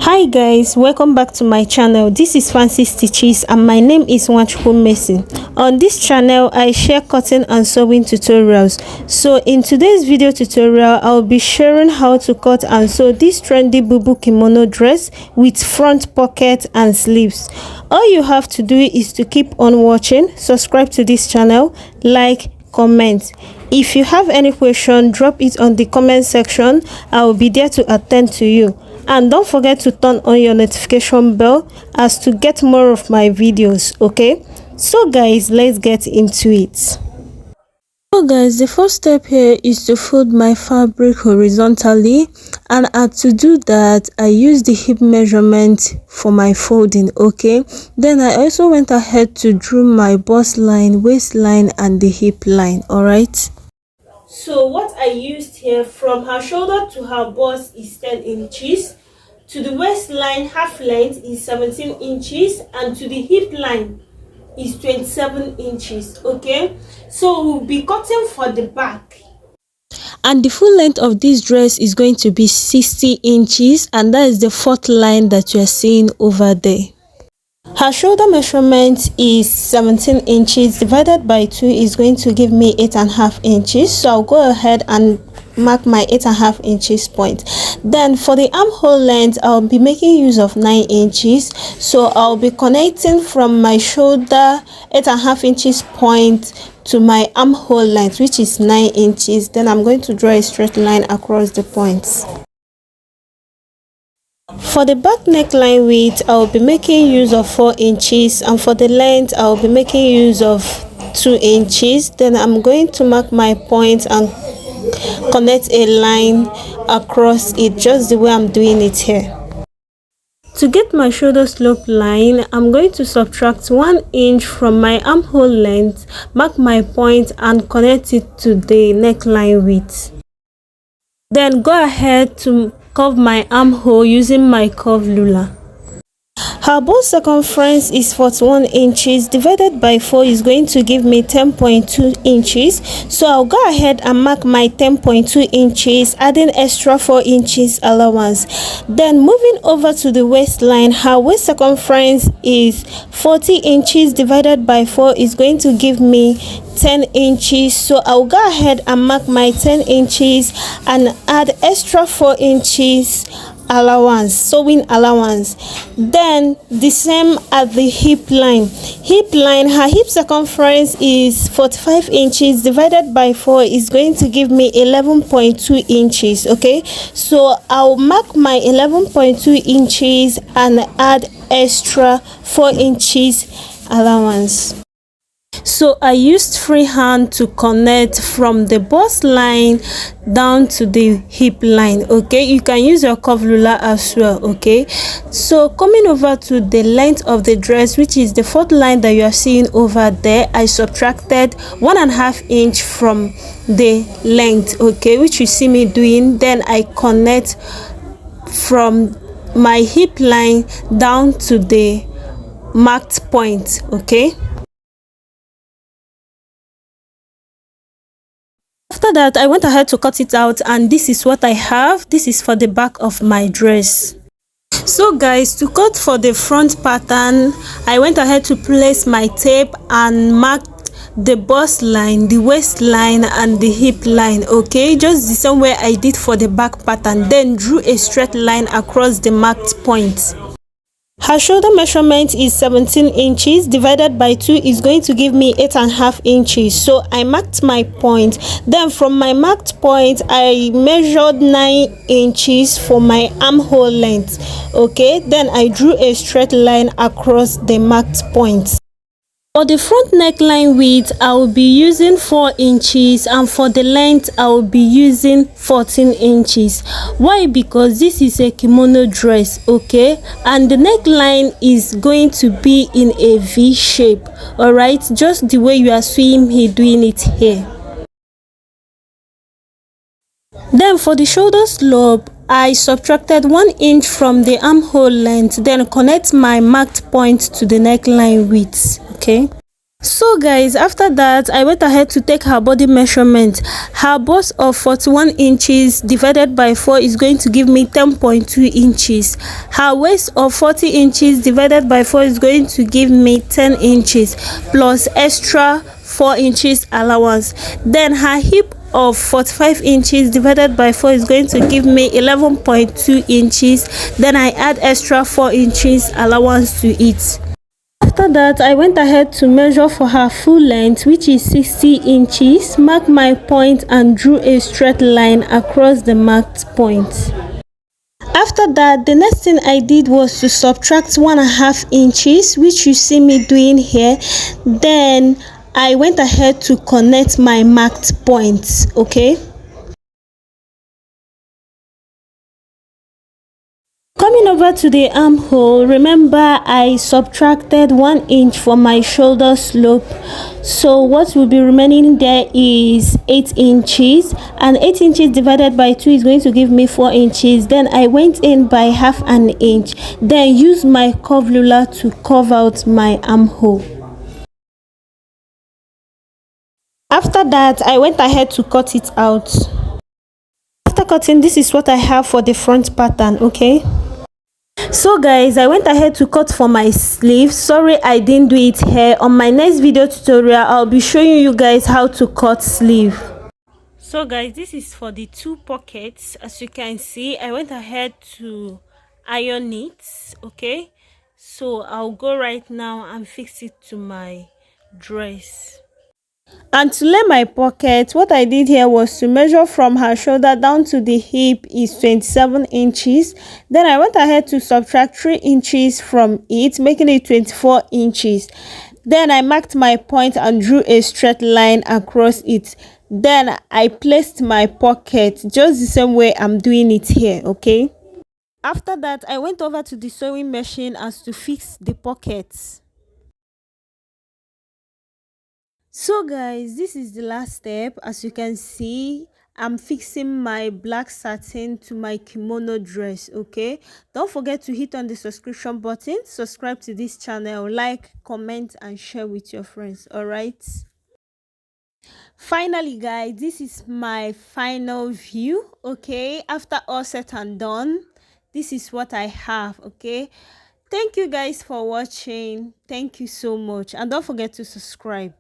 Hi guys, welcome back to my channel. This is Fancy Stitches and my name is Nwachukwu Mercy. On this channel I share cutting and sewing tutorials. So in today's video tutorial I'll be sharing how to cut and sew this trendy bubu kimono dress with front pocket and sleeves. All you have to do is to keep on watching, subscribe to this channel, like, comment. If you have any question, drop it on the comment section. I will be there to attend to you. And don't forget to turn on your notification bell as to get more of my videos. Okay, so guys, let's get into it. So guys, the first step here is to fold my fabric horizontally, and to do that I use the hip measurement for my folding. Okay, then I also went ahead to draw my bust line, waistline and the hip line. All right, so what I used here, from her shoulder to her bust is 10 inches, to the waistline half length is 17 inches, and to the hip line is 27 inches. Okay, so we'll be cutting for the back, and the full length of this dress is going to be 60 inches, and that is the fourth line that you are seeing over there. Her shoulder measurement is 17 inches divided by 2 is going to give me 8.5 inches. So I'll go ahead and mark my 8.5 inches point. Then for the armhole length I'll be making use of 9 inches, so I'll be connecting from my shoulder 8.5 inches point to my armhole length, which is 9 inches. Then I'm going to draw a straight line across the points. For the back neckline width I'll be making use of 4 inches, and for the length I'll be making use of 2 inches. Then I'm going to mark my point and connect a line across it, just the way I'm doing it here. To get my shoulder slope line, I'm going to subtract 1 inch from my armhole length, mark my point and connect it to the neckline width. Then go ahead to curve my armhole using my curve ruler. Her bust circumference is 41 inches divided by 4 is going to give me 10.2 inches. So I'll go ahead and mark my 10.2 inches, adding extra 4 inches allowance. Then moving over to the waistline, her waist circumference is 40 inches divided by 4 is going to give me 10 inches. So I'll go ahead and mark my 10 inches and add extra 4 inches allowance, sewing allowance. Then the same at the hip line. Her hip circumference is 45 inches divided by 4 is going to give me 11.2 inches. Okay, so I'll mark my 11.2 inches and add extra 4 inches allowance. So I used freehand to connect from the bust line down to the hip line. Okay, you can use your curve ruler as well. Okay, so coming over to the length of the dress, which is the fourth line that you are seeing over there, I subtracted 1.5 inch from the length, okay, which you see me doing. Then I connect from my hip line down to the marked point. Okay, after that I went ahead to cut it out, and this is what I have. This is for the back of my dress. So guys, to cut for the front pattern, I went ahead to place my tape and marked the bust line, the waistline and the hip line. Okay, just the same way I did for the back pattern. Then drew a straight line across the marked point. Her shoulder measurement is 17 inches divided by 2 is going to give me 8.5 inches. So I marked my point. Then from my marked point I measured 9 inches for my armhole length. Okay, then I drew a straight line across the marked point. For the front neckline width I will be using 4 inches, and for the length I will be using 14 inches. Why? Because this is a kimono dress, okay, and the neckline is going to be in a V shape. All right, just the way you are seeing me doing it here. Then for the shoulder slope I subtracted 1 inch from the armhole length, then connect my marked point to the neckline width. Okay, So guys, after that I went ahead to take her body measurement. Her bust of 41 inches divided by 4 is going to give me 10.2 inches. Her waist of 40 inches divided by 4 is going to give me 10 inches plus extra 4 inches allowance. Then her hip of 45 inches divided by 4 is going to give me 11.2 inches. Then I add extra 4 inches allowance to it. After that, I went ahead to measure for her full length, which is 60 inches, mark my point and drew a straight line across the marked point. After that, the next thing I did was to subtract 1.5 inches, which you see me doing here. Then I went ahead to connect my marked points, okay? Coming over to the armhole, remember I subtracted 1 inch from my shoulder slope, so what will be remaining there is 8 inches, and 8 inches divided by 2 is going to give me 4 inches. Then I went in by half an inch, then use my curve ruler to curve out my armhole. After that, I went ahead to cut it out. After cutting, this is what I have for the front pattern, okay? So guys, I went ahead to cut for my sleeve. Sorry I didn't do it here. On my next video tutorial, I'll be showing you guys how to cut sleeve. So guys, this is for the 2 pockets. As you can see, I went ahead to iron it, okay? So I'll go right now and fix it to my dress. And to lay my pocket, what I did here was to measure from her shoulder down to the hip is 27 inches. Then I went ahead to subtract 3 inches from it, making it 24 inches. Then I marked my point and drew a straight line across it. Then I placed my pocket just the same way I'm doing it here, okay? After that, I went over to the sewing machine as to fix the pockets. So guys, this is the last step. As you can see, I'm fixing my black satin to my kimono dress, okay? Don't forget to hit on the subscription button, subscribe to this channel, like, comment and share with your friends. All right, finally guys, this is my final view, okay? After all said and done, this is what I have, okay? Thank you guys for watching. Thank you so much, and don't forget to subscribe.